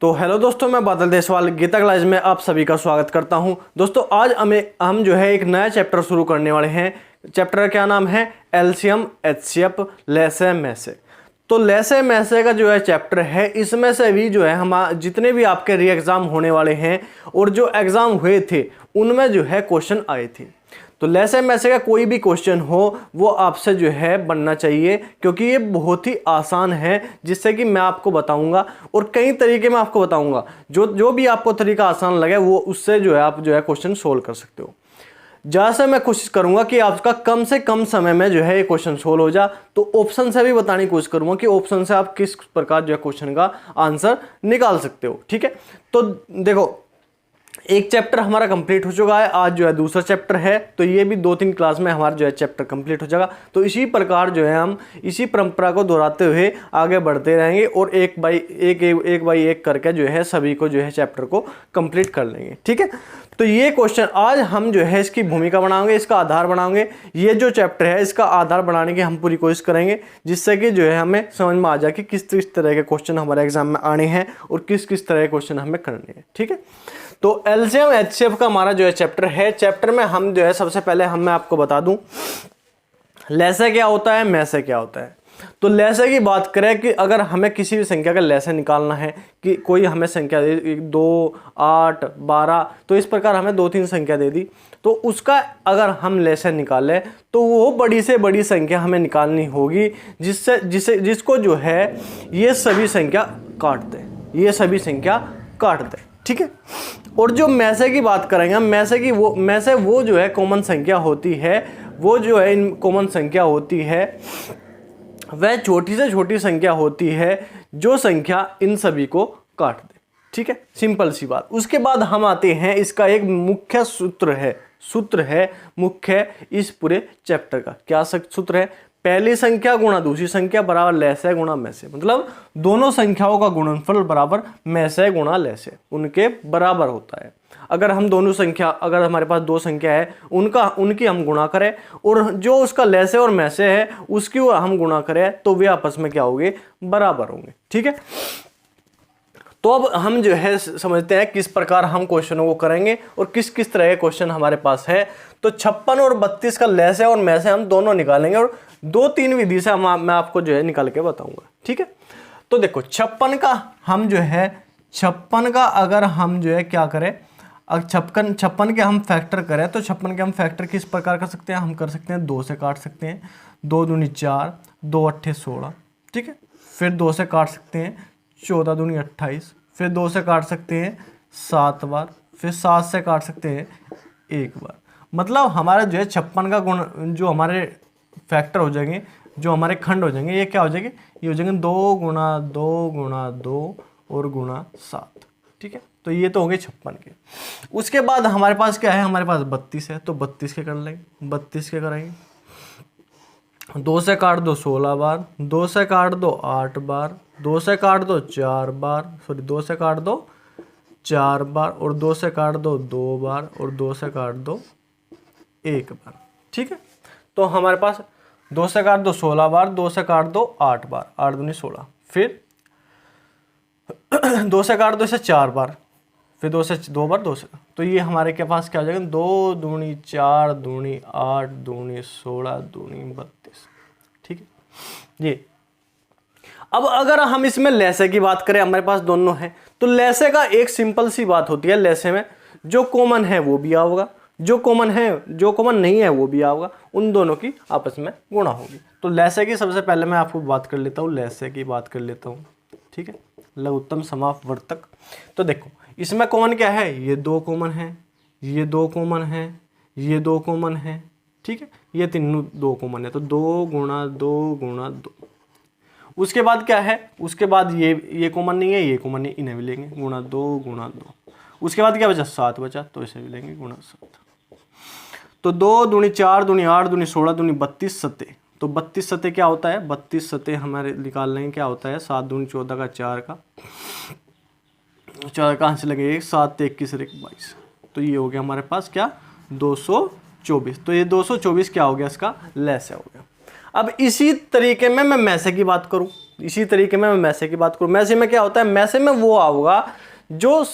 तो हेलो दोस्तों, मैं बादल देसवाल गीता क्लास में आप सभी का स्वागत करता हूं। दोस्तों आज हम जो है एक नया चैप्टर शुरू करने वाले हैं। चैप्टर का क्या नाम है? एलसीएम एचसीएफ लेसे मैसे। तो लेसे मैसे का जो है चैप्टर है, इसमें से भी जो है हम जितने भी आपके री एग्ज़ाम होने वाले हैं और जो एग्ज़ाम हुए थे उनमें जो है क्वेश्चन आए थे। तो लेसे मैसे का कोई भी क्वेश्चन हो वो आपसे जो है बनना चाहिए, क्योंकि ये बहुत ही आसान है, जिससे कि मैं आपको बताऊंगा और कई तरीके में आपको बताऊंगा। जो भी आपको तरीका आसान लगे वो उससे जो है आप जो है क्वेश्चन सोल्व कर सकते हो। जहाँ से मैं कोशिश करूंगा कि आपका कम से कम समय में जो है ये क्वेश्चन सोल्व हो जा। तो ऑप्शन से भी बताने की कोशिश करूंगा कि ऑप्शन से आप किस प्रकार जो है क्वेश्चन का आंसर निकाल सकते हो। ठीक है, तो देखो एक चैप्टर हमारा कंप्लीट हो चुका है, आज जो है दूसरा चैप्टर है, तो ये भी 2-3 क्लास में हमारा जो है चैप्टर कंप्लीट हो जाएगा। तो इसी प्रकार जो है हम इसी परंपरा को दोहराते हुए आगे बढ़ते रहेंगे और एक बाई एक करके जो है सभी को जो है चैप्टर को कंप्लीट कर लेंगे। ठीक है, तो ये क्वेश्चन आज हम जो है इसकी भूमिका बनाएंगे, इसका आधार बनाएंगे। ये जो चैप्टर है इसका आधार बनाने की हम पूरी कोशिश करेंगे, जिससे कि जो है हमें समझ में आ जाए कि किस तरह के क्वेश्चन हमारे एग्जाम में आने हैं और किस तरह के क्वेश्चन हमें करने हैं। ठीक है, तो एलसीएम एचसीएफ का हमारा जो है चैप्टर है। चैप्टर में हम जो है सबसे पहले मैं आपको बता दूं लेसे क्या होता है, मैसे क्या होता है। तो लेसे की बात करें कि अगर हमें किसी भी संख्या का लेसे निकालना है, कि कोई हमें संख्या दे 2, 8, 12, तो इस प्रकार हमें 2-3 संख्या दे दी, तो उसका अगर हम लेसे निकालें तो वो बड़ी से बड़ी संख्या हमें निकालनी होगी, जिसको जो है ये सभी संख्या काट दे। ठीक है, और जो मैसे की बात करेंगे, मैसे वो जो है कॉमन संख्या होती है, वो जो है इन कॉमन संख्या होती है वह छोटी से छोटी संख्या होती है जो संख्या इन सभी को काट दे। ठीक है, सिंपल सी बात। उसके बाद हम आते हैं, इसका एक मुख्य सूत्र है मुख्य इस पूरे चैप्टर का। क्या सूत्र है? पहली संख्या गुणा दूसरी संख्या बराबर लेसे गुणा मैसे। मतलब दोनों संख्याओं का गुणनफल बराबर मैसे गुणा लेसे, उनके बराबर होता है। अगर हमारे पास 2 संख्या है, उनकी हम गुणा करें और जो उसका लेसे और मैसे है उसकी हम गुणा करें, तो वे आपस में क्या होंगे? बराबर होंगे। ठीक है, तो अब हम जो है समझते हैं किस प्रकार हम क्वेश्चनों को करेंगे और किस तरह के क्वेश्चन हमारे पास है। तो 56 और 32 का लेसे और मैसे हम दोनों निकालेंगे और 2-3 विधि से मैं आपको जो है निकाल के बताऊंगा। ठीक है, तो देखो 56 का अगर हम जो है क्या करें, अगर 56 के हम फैक्टर करें तो 56 के हम फैक्टर किस प्रकार कर सकते हैं? हम कर सकते हैं 2 से काट सकते हैं, 2 दूनी 4, 2 अट्ठे 16। ठीक है, फिर 2 से काट सकते हैं 14 दूनी 28, फिर 2 से काट सकते हैं 7 बार, फिर 7 से काट सकते हैं 1 बार। मतलब हमारा जो है 56 का गुण, जो हमारे फैक्टर हो जाएंगे, जो हमारे खंड हो जाएंगे, ये क्या हो जाएंगे? ये हो जाएंगे 2 गुणा 2 गुणा 2 और गुणा 7। ठीक है, तो ये तो हो गए 56 के। उसके बाद हमारे पास क्या है? हमारे पास 32 है, तो 32 के कर लेंगे, 32 के कराएंगे। 2 से काट दो 16 बार, 2 से काट दो 8 बार, 2 से काट दो 4 बार, 2 से काट दो 4 बार और 2 से काट दो 2 बार और 2 से काट दो 1 बार। ठीक है, तो हमारे पास 2 से काट दो 16 बार, 2 से काट दो 8 बार, 8 दूनी 16, फिर 2 से काट दो इसे 4 बार, फिर 2 से 2 बार 2 से, तो ये हमारे के पास क्या हो जाएगा? 2 दूनी 4 दूनी 8 दूनी 16 दूनी 32। ठीक है, ये अब अगर हम इसमें लेसे की बात करें, हमारे पास दोनों है, तो लेसे का एक सिंपल सी बात होती है, लेसे में जो कॉमन है वो भी आओगा, जो कॉमन नहीं है वो भी आओगा, उन दोनों की आपस में गुणा होगी। तो लेसे की सबसे पहले मैं आपको बात कर लेता हूँ, लेसे की बात कर लेता हूँ। ठीक है, लघुत्तम समापवर्तक। तो देखो इसमें कॉमन क्या है? ये 2 कॉमन है, ये 2 कॉमन है, ये 2 कॉमन है। ठीक है, ये तीनों 2 कॉमन है, तो 2 गुणा 2 गुणा 2। उसके बाद क्या है? उसके बाद ये कॉमन नहीं है, ये कॉमन नहीं, इन्हें भी लेंगे गुणा 2 गुणा 2। उसके बाद क्या बचा? 7 बचा, तो इसे भी लेंगे गुणा 7। तो 2 दूनी 4 दूनी 8 दूनी 16 दूनी 32 सत्ते। तो 32 सत्ते क्या होता है? 32 सत्ते हमारे निकाल लेंगे क्या होता है? 7 दूनी 14 का 4 का 4 कहाँ से लगेगा? 7 21 और 22। तो ये हो गया हमारे पास क्या? 224। तो ये 224 क्या हो गया? इसका लेसे हो गया। अब इसी तरीके में मैं मैसे की बात करूं, मैसे में क्या होता है, मैसे में वो आऊगा जो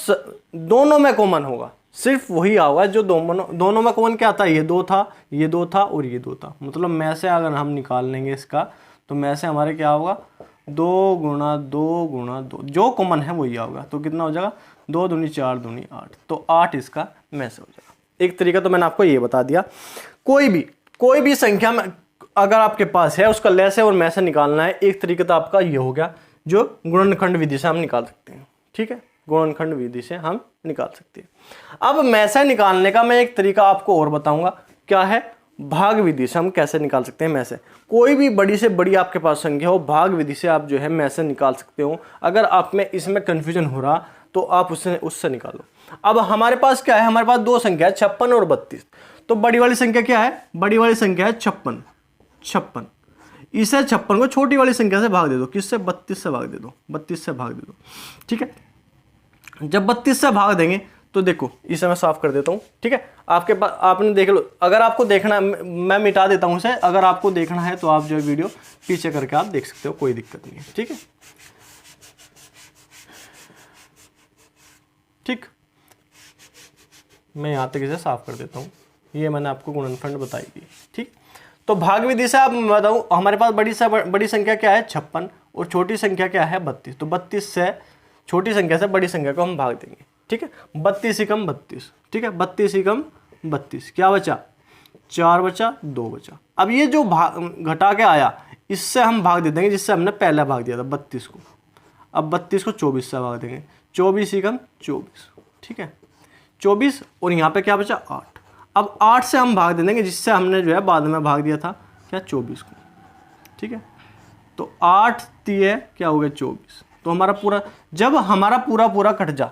दोनों में कॉमन होगा, सिर्फ वही आऊगा जो दोनों में कॉमन क्या आता है, ये 2 था, ये 2 था और ये 2 था। मतलब मैसे अगर हम निकाल लेंगे इसका, तो मैसे हमारे क्या होगा, 2 गुणा 2 गुणा 2, जो कॉमन है वही आऊगा। तो कितना हो जाएगा, 2 दूनी 4 दूनी 8, तो 8 इसका मैसे हो जाएगा। एक तरीका तो मैंने आपको ये बता दिया। कोई भी संख्या में अगर आपके पास है, उसका लैसे और मैसे निकालना है, एक तरीका तो आपका ये हो गया जो गुणनखंड विधि से हम निकाल सकते हैं। ठीक है, गुणनखंड विधि से हम निकाल सकते हैं। अब मैसे निकालने का मैं एक तरीका आपको और बताऊंगा, क्या है, भाग विधि से हम कैसे निकाल सकते हैं मैसे। कोई भी बड़ी से बड़ी आपके पास संख्या हो, भाग विधि से आप जो है मैसे निकाल सकते हो। अगर आप में इसमें कंफ्यूजन हो रहा तो आप उससे निकालो। अब हमारे पास क्या है, हमारे पास 2 संख्या है, 56 और 32। तो बड़ी वाली संख्या क्या है, बड़ी वाली संख्या है 56। इसे 56 को छोटी वाली संख्या से भाग दे दो, किससे, 32 से भाग दे दो, 32 से भाग दे दो। ठीक है, जब 32 से भाग देंगे तो देखो, इसे मैं साफ कर देता हूं। ठीक है, आपके पास, आपने देख लो, अगर आपको देखना, मैं मिटा देता हूं इसे, अगर आपको देखना है तो आप जो वीडियो पीछे करके आप देख सकते हो, कोई दिक्कत नहीं है। ठीक है, ठीक, मैं यहां तक इसे साफ कर देता हूं। ये मैंने आपको गुणनखंड बताई थी। ठीक, तो भाग विधि से आप बताऊं, हमारे पास बड़ी संख्या क्या है, 56, और छोटी संख्या क्या है, 32। तो 32 से, छोटी संख्या से बड़ी संख्या को हम भाग देंगे। ठीक है, 32 ही कम 32। ठीक है, 32 ही कम 32, क्या बचा, 4 बचा, 2 बचा। अब ये जो भाग घटा के आया, इससे हम भाग दे देंगे जिससे हमने पहले भाग दिया था 32 को। अब 32 को 24 से भाग देंगे, 24 ही कम 24। ठीक है, 24, और यहाँ पे क्या बचा, 8। अब 8 से हम भाग दे देंगे जिससे हमने जो है बाद में भाग दिया था, क्या, 24 को। ठीक है, तो 8 तिये क्या हो गया, 24। तो हमारा पूरा, जब हमारा पूरा कट जा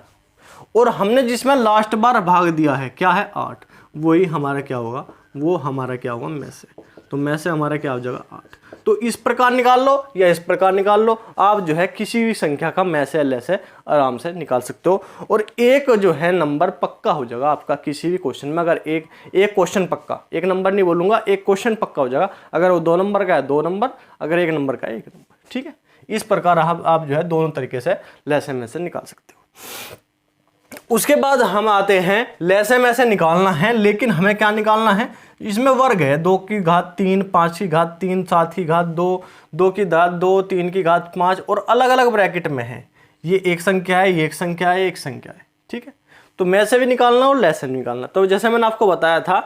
और हमने जिसमें लास्ट बार भाग दिया है, क्या है, 8, वही हमारा क्या होगा, वो हमारा क्या होगा, मैसे। तो मैसे हमारा क्या हो जाएगा, 8। तो इस प्रकार निकाल लो या इस प्रकार निकाल लो, आप जो है किसी भी संख्या का मैसे या लैसे आराम से निकाल सकते हो। और एक जो है नंबर पक्का हो जाएगा आपका किसी भी क्वेश्चन में। अगर एक क्वेश्चन पक्का, एक नंबर नहीं बोलूंगा, एक क्वेश्चन पक्का हो जाएगा। अगर वो 2 नंबर का है 2 नंबर, अगर 1 नंबर का है 1 नंबर। ठीक है, इस प्रकार आप जो है दोनों तरीके से लैसे मैसे निकाल सकते हो। उसके बाद हम आते हैं, लैसे मैसे निकालना है, लेकिन हमें क्या निकालना है, इसमें वर्ग है, 2 की घात 3, 5 की घात 3, 7 की घात 2, 2 की घात 2, 3 की घात 5, और अलग अलग ब्रैकेट में है। ये एक संख्या है, ये एक संख्या है, एक संख्या है। ठीक है, तो मैसे भी निकालना और लैसे भी निकालना। तो जैसे मैंने आपको बताया था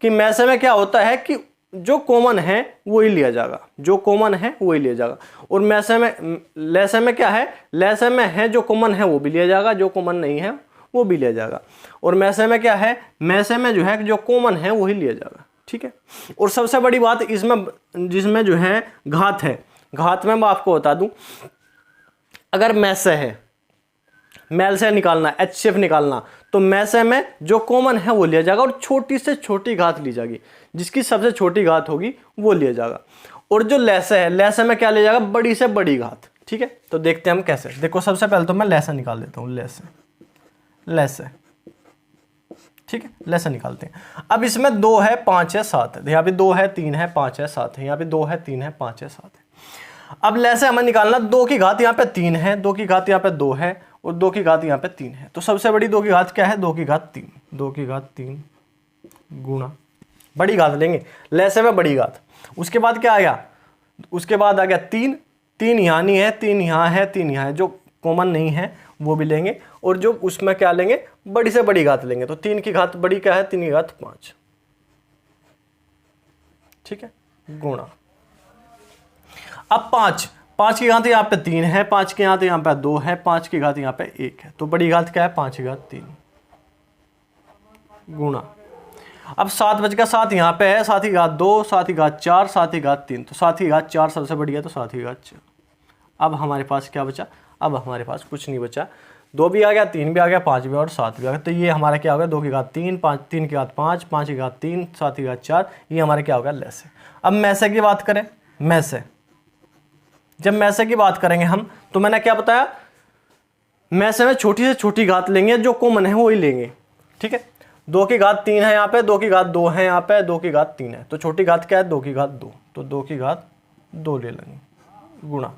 कि मैसे में क्या होता है कि जो कॉमन है वही लिया जाएगा, जो कॉमन है वही लिया जाएगा। और मैसे में, लैसे में क्या है, लैसे में है जो कॉमन है वो भी लिया जाएगा, जो कॉमन नहीं है वो भी लिया जाएगा। और मैसे में क्या है, मैसे में जो है जो कॉमन है वही लिया जाएगा। ठीक है, और सबसे बड़ी बात इसमें, जिसमें जो है घात है, घात में मैं आपको बता दूं, अगर मैसे है, मैल से निकालना, HCF निकालना, तो मैसे में जो कॉमन है वो लिया जाएगा और छोटी से छोटी घात ली जाएगी, जिसकी सबसे छोटी घात होगी वो लिया जाएगा। और जो लैसे है, लैसे में क्या लिया जाएगा, बड़ी से बड़ी घात। ठीक है, तो देखते हैं हम कैसे। देखो, सबसे पहले तो मैं लैसे निकाल देता हूँ, लैसे। ठीक है, लैसे निकालते हैं। अब इसमें 2 है, 5 है, 7 है, यहाँ पे 2 है, 3 है, 5 है, 7 है, यहाँ पे 2 है, 3 है, 5 है, 7 है। अब लैसे हमें निकालना, 2 की घात यहाँ पे 3 है, 2 की घात यहाँ पे 2 है, और 2 की घात यहाँ पे 3 है। तो सबसे बड़ी 2 की घात क्या है, 2 की घात 3, 2 की घात 3 गुणा, बड़ी घात लेंगे लैसे में, बड़ी घात। उसके बाद क्या आ गया, उसके बाद आ गया 3, 3 यहाँ नहीं है, 3 यहाँ है, 3 यहाँ है, जो कॉमन नहीं है वो भी लेंगे। और जो उसमें क्या लेंगे, बड़ी से बड़ी घात लेंगे। तो 3 की घात बड़ी क्या है, 3 की घात 5। ठीक है, गुणा। अब 5 की घात यहाँ पे 3 है, 5 की घात यहाँ पे 2 है, 5 की घात यहाँ पे 1 है। तो बड़ी घात क्या है, 5 की घात 3 गुणा। अब 7 बच गया, 7 यहाँ पे है, 7 की घात 2, 7 की घात 4, 7 की घात 3। तो 7 की घात 4 सबसे बड़ी है, तो 7 की घात 4। अब हमारे पास क्या बचा, अब हमारे पास कुछ नहीं बचा। 2 भी आ गया, 3 भी आ गया, 5 भी और 7 भी आ गया। तो ये हमारा क्या हो गया, 2 की घात 3, 3 की घात 5, 5 की घात 3, 7 की घात 4। ये हमारे क्या हो गया, लैसे। अब मैसे की बात करें, मैसे, जब मैसे की बात करेंगे हम, तो मैंने क्या बताया, मैसे में छोटी से छोटी घात लेंगे, जो कॉमन है वही लेंगे। ठीक है, 2 की घात 3 है यहाँ पे, 2 की घात 2 है यहाँ पे, 2 की घात 3 है, तो छोटी घात क्या है 2 की घात 2, तो 2 की घात 2 ले लेंगे गुणा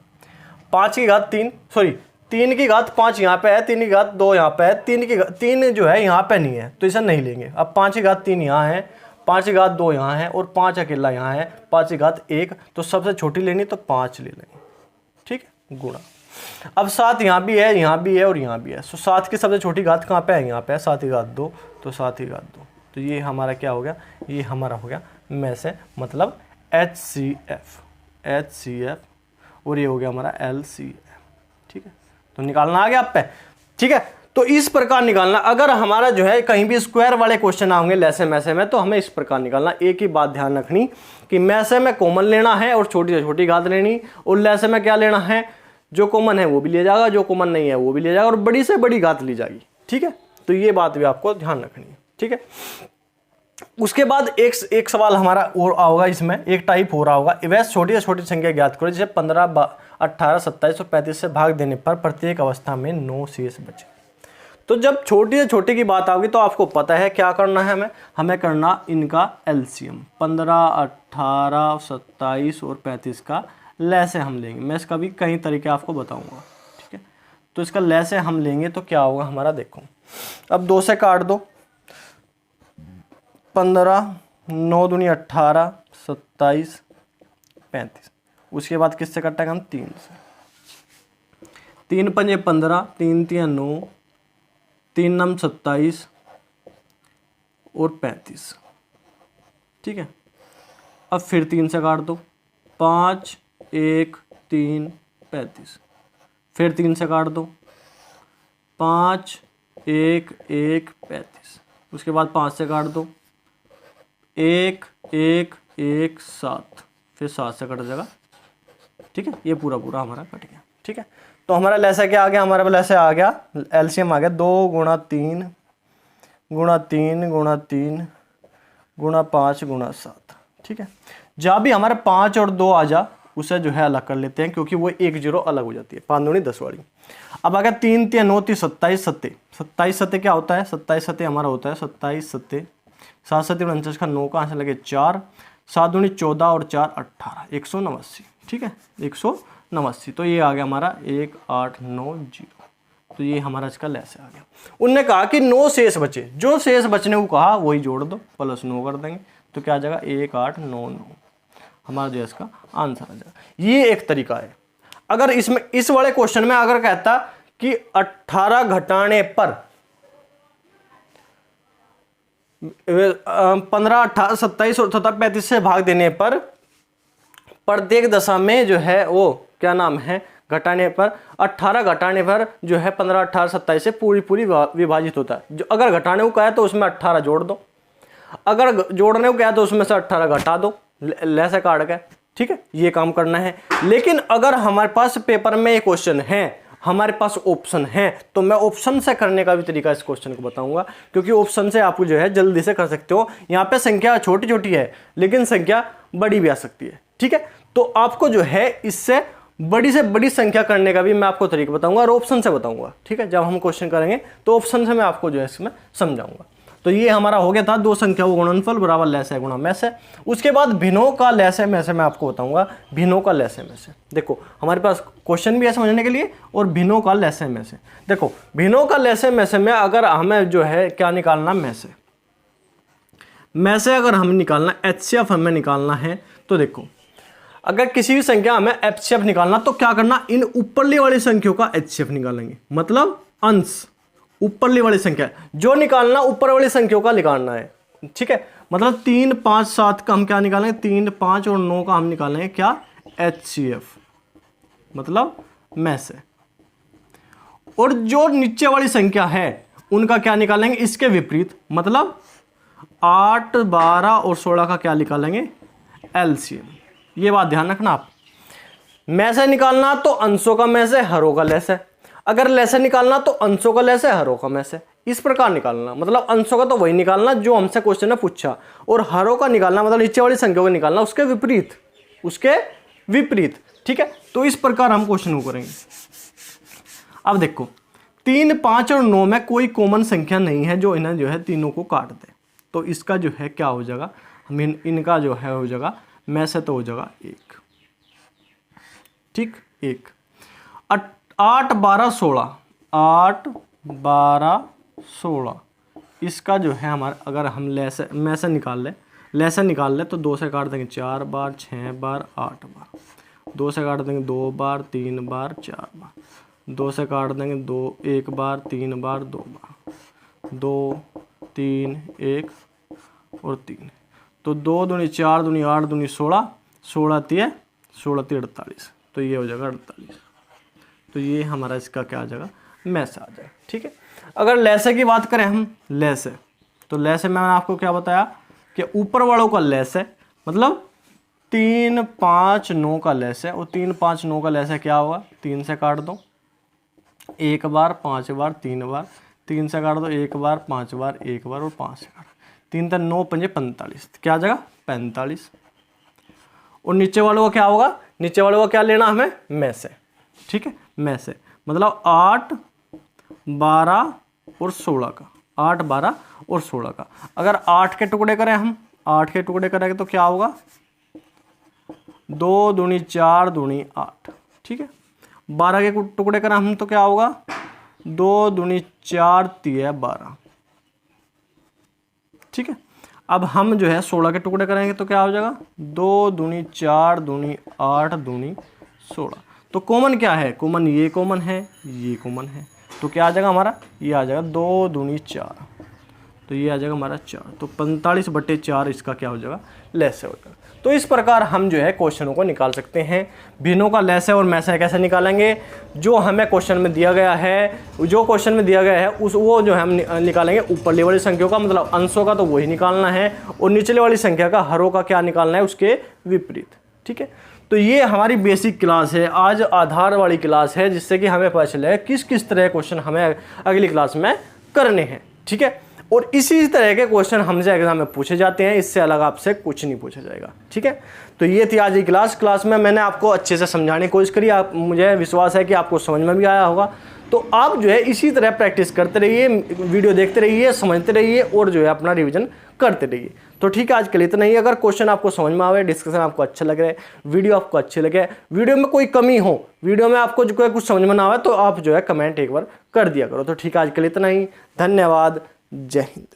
5 की घात 3 सॉरी 3 की घात 5 यहाँ पे है, 3 की घात 2 यहाँ पे है, 3 जो है यहाँ पे नहीं है तो इसे नहीं लेंगे। अब 5 की घात 3 यहाँ है, 5 की घात 2 यहाँ है और 5 अकेला यहाँ है, 5 की घात 1, तो सबसे छोटी लेनी तो 5 ले लेंगे, ठीक है, गुणा। अब 7 यहाँ भी है, यहाँ भी है और यहाँ भी है, तो 7 की सबसे छोटी घात कहाँ पे है, यहाँ पे है, 7 की घात 2, तो 7 की घात 2, तो ये हमारा क्या हो गया, ये हमारा हो गया में से मतलब HCF और ये हो गया हमारा LCF, ठीक है। तो निकालना आ गया आप पे, ठीक है। तो इस प्रकार निकालना, अगर हमारा जो है कहीं भी स्क्वायर वाले क्वेश्चन आएंगे लैसे मैसे में, तो हमें इस प्रकार निकालना। एक ही बात ध्यान रखनी कि मैसे में कॉमन लेना है और छोटी से छोटी घात लेनी, और लैसे में क्या लेना है, जो कॉमन है वो भी लिया जाएगा, जो कॉमन नहीं है वो भी लिया जाएगा, और बड़ी से बड़ी घात ली जाएगी, ठीक है। तो ये बात भी आपको ध्यान रखनी है, ठीक है। उसके बाद एक सवाल हमारा और आओगा, इसमें एक टाइप हो रहा होगा, वह छोटी से छोटी संख्या ज्ञात करो जिसे 15, 18, 27 और 35 से भाग देने पर प्रत्येक अवस्था में 9 शेष बचे। तो जब छोटी से छोटी की बात आओगी तो आपको पता है क्या करना है, हमें करना इनका एलसीएम। 15, 18, 27 और 35 का लैसे हम लेंगे। मैं इसका भी कई तरीके आपको बताऊंगा, ठीक है। तो इसका लैसे हम लेंगे तो क्या होगा हमारा, देखो अब 2 से काट दो, 15, 9 दूनी 18, 27, 35। उसके बाद किससे कटेगा हम, 3 से। 3 पंजे 15, 3 तिया 9, 3 नम 27 और 35, ठीक है। अब फिर 3 से काट दो, 5, 1, 3, 35। फिर 3 से काट दो, 5, 1, 1, 35। उसके बाद 5 से काट दो, 1, 1, 1, 7। फिर 7 से कट जाएगा, ठीक है। ये पूरा पूरा हमारा कट गया, ठीक है। तो हमारा लैसा क्या आ गया, हमारा लैसे आ गया एलसीएम आ गया 2 गुणा 3 गुणा 3 गुणा 3 गुणा 5 गुणा 7, ठीक है। जहाँ भी हमारे 5 और 2 आ जा उसे जो है अलग कर लेते हैं, क्योंकि वो 1 0 अलग हो जाती है, 5 दूनी 10 वाली। अब आ गया 3 3 9 3 27 सत्ते, 27 सत्ते क्या होता है, 27 सत्ते हमारा होता है 27 सत्ते 7 7 49 का 9 कहाँ से लगे 4, 7 दूनी 14 और 4 18, 189, ठीक है, 189। तो ये आ गया हमारा 1890। तो ये हमारा इसका लैसे आ गया। उनने कहा कि 9 शेष बचे, जो शेष बचने को कहा वही जोड़ दो, प्लस 9 कर देंगे, तो क्या आ जाएगा 1899, हमारा जो इसका आंसर आ जाएगा। ये एक तरीका है। अगर इसमें इस वाले क्वेश्चन में अगर कहता कि 18 घटाने पर 15, 18, 27 और 35 से भाग देने पर प्रत्येक दशा में जो है वो क्या नाम है घटाने पर 18 घटाने पर जो है 15, 18, 27 से पूरी विभाजित होता है। जो अगर घटाने को कहा तो उसमें 18 जोड़ दो, अगर जोड़ने को कहा तो उसमें से 18 घटा दो, लैसे काट के, ठीक है। ये काम करना है। लेकिन अगर हमारे पास पेपर में ये क्वेश्चन है, हमारे पास ऑप्शन है, तो मैं ऑप्शन से करने का भी तरीका इस क्वेश्चन को बताऊंगा, क्योंकि ऑप्शन से आपको जो है जल्दी से कर सकते हो। यहाँ पे संख्या छोटी छोटी है लेकिन संख्या बड़ी भी आ सकती है, ठीक है। तो आपको जो है इससे बड़ी से बड़ी संख्या करने का भी मैं आपको तरीका बताऊंगा और ऑप्शन से बताऊंगा, ठीक है। जब हम क्वेश्चन करेंगे तो ऑप्शन से मैं आपको जो है इसमें समझाऊंगा। तो ये हमारा हो गया था 2 संख्या को गुणनफल बराबर लैसे गुणा मैसे। उसके बाद भिन्नों का लैसे मैसे मैं आपको बताऊंगा। भिन्नों का लैसे मैसे, देखो हमारे पास क्वेश्चन भी है समझने के लिए, और भिन्नों का लैसे मैसे। देखो भिन्नों का लैसे मैसे में अगर हमें जो है क्या निकालना, मैसे अगर हमें निकालना एचसीएफ हमें निकालना है, तो देखो अगर किसी भी संख्या हमें एचसीएफ निकालना तो क्या करना, इन ऊपरली वाली संख्याओं का एचसीएफ निकालेंगे, मतलब अंश ऊपरली वाली संख्या जो निकालना ऊपर वाली संख्याओं का निकालना है, ठीक है। मतलब 3, 5, 7 का हम क्या निकालेंगे, 3, 5 और 9 का हम निकालेंगे क्या, एचसीएफ मतलब में से। और जो नीचे वाली संख्या है उनका क्या निकालेंगे, इसके विपरीत, मतलब 8, 12 और 16 का क्या निकालेंगे, एलसीएम। ये बात ध्यान रखना आप। में से निकालना तो अंशों का में से, हरों का लैसे। अगर लैसे निकालना तो अंशों का लैसे, हरों का में से। इस प्रकार निकालना, मतलब अंशों का तो वही निकालना जो हमसे क्वेश्चन ने पूछा, और हरों का निकालना मतलब नीचे वाली संख्या को निकालना उसके विपरीत, ठीक है। तो इस प्रकार हम क्वेश्चन को करेंगे। अब देखो 3, 5 और 9 में कोई कॉमन संख्या नहीं है जो इन्हें जो है तीनों को काट दे। तो इसका जो है क्या हो जाएगा, हम इनका जो है हो जाएगा में से तो हो जाएगा 1, ठीक 1। 8, 12, 16, 8, 12, 16 इसका जो है हमारा अगर हम में से निकाल ले तो 2 से काट देंगे 4 बार, 6 बार, 8 बार, 2 से काट देंगे 2 बार, 3 बार, 4 बार, 2 से काट देंगे 1 बार, 3 बार, 2 बार, 2, 3, 1 और 3। तो 2 दूनी 4 दूनी 8 दूनी 16, 16 तिये 48, तो ये हो जाएगा 48। तो ये हमारा इसका क्या आ जाएगा, में से आ जाएगा, ठीक है। अगर लैसे की बात करें हम, लैसे, तो लैसे मैंने आपको क्या बताया कि ऊपर वालों का लैसे मतलब 3, 5, 9 का लैसे, और 3, 5, 9 का लैसे क्या होगा, 3 से काट दो 1 बार, 5 बार, 3 बार, 3 से काट दो 1 बार, 5 बार, 1 बार और 5 से काट 3, 3, 9, 5, 45, क्या आ जाएगा 45। और नीचे वालों का क्या होगा, नीचे वालों का क्या लेना हमें, में से, ठीक है, में से मतलब 8, 12 और 16 का, 8, 12 और 16 का। अगर 8 के टुकड़े करें हम, 8 के टुकड़े करेंगे तो क्या होगा, 2 दूनी 4 दूनी 8, ठीक है। 12 के टुकड़े करें हम तो क्या होगा, 2 दूनी 4 तिये 12, ठीक है। अब हम जो है 16 के टुकड़े करेंगे तो क्या हो जाएगा, 2 दूनी 4 दूनी 8 दूनी 16। तो कॉमन क्या है, कॉमन ये कॉमन है, ये कॉमन है, तो क्या आ जाएगा हमारा, ये आ जाएगा 2 दूनी 4, तो ये आ जाएगा हमारा 4। तो 45/4 इसका क्या हो जाएगा, लैसे हो जाएगा। तो इस प्रकार हम जो है क्वेश्चनों को निकाल सकते हैं। भिन्नों का लैसे और मैसे कैसे निकालेंगे, जो हमें क्वेश्चन में दिया गया है, जो क्वेश्चन में दिया गया है वो जो है हम निकालेंगे ऊपरली वाली संख्याओं का, मतलब अंशों का तो वही निकालना है, और निचले वाली संख्या का हरों का क्या निकालना है, उसके विपरीत, ठीक है। तो ये हमारी बेसिक क्लास है, आज आधार वाली क्लास है, जिससे कि हमें पता चले किस किस तरह क्वेश्चन हमें अगली क्लास में करने हैं, ठीक है। और इसी तरह के क्वेश्चन हमसे एग्जाम में पूछे जाते हैं, इससे अलग आपसे कुछ नहीं पूछा जाएगा, ठीक है। तो ये थी आज की क्लास में मैंने आपको अच्छे से समझाने की कोशिश करी, आप मुझे विश्वास है कि आपको समझ में भी आया होगा। तो आप जो है इसी तरह प्रैक्टिस करते रहिए, वीडियो देखते रहिए, समझते रहिए और जो है अपना रिवीजन करते रहिए। तो ठीक है, आज के लिए इतना ही। अगर क्वेश्चन आपको समझ में आवे, डिस्कशन आपको अच्छा लग रहा है, वीडियो आपको अच्छी लगे, वीडियो में कोई कमी हो, वीडियो में आपको जो कुछ समझ में ना आवे, तो आप जो है कमेंट एक बार कर दिया करो। तो ठीक है, आज के लिए इतना ही। धन्यवाद। जय हिंद।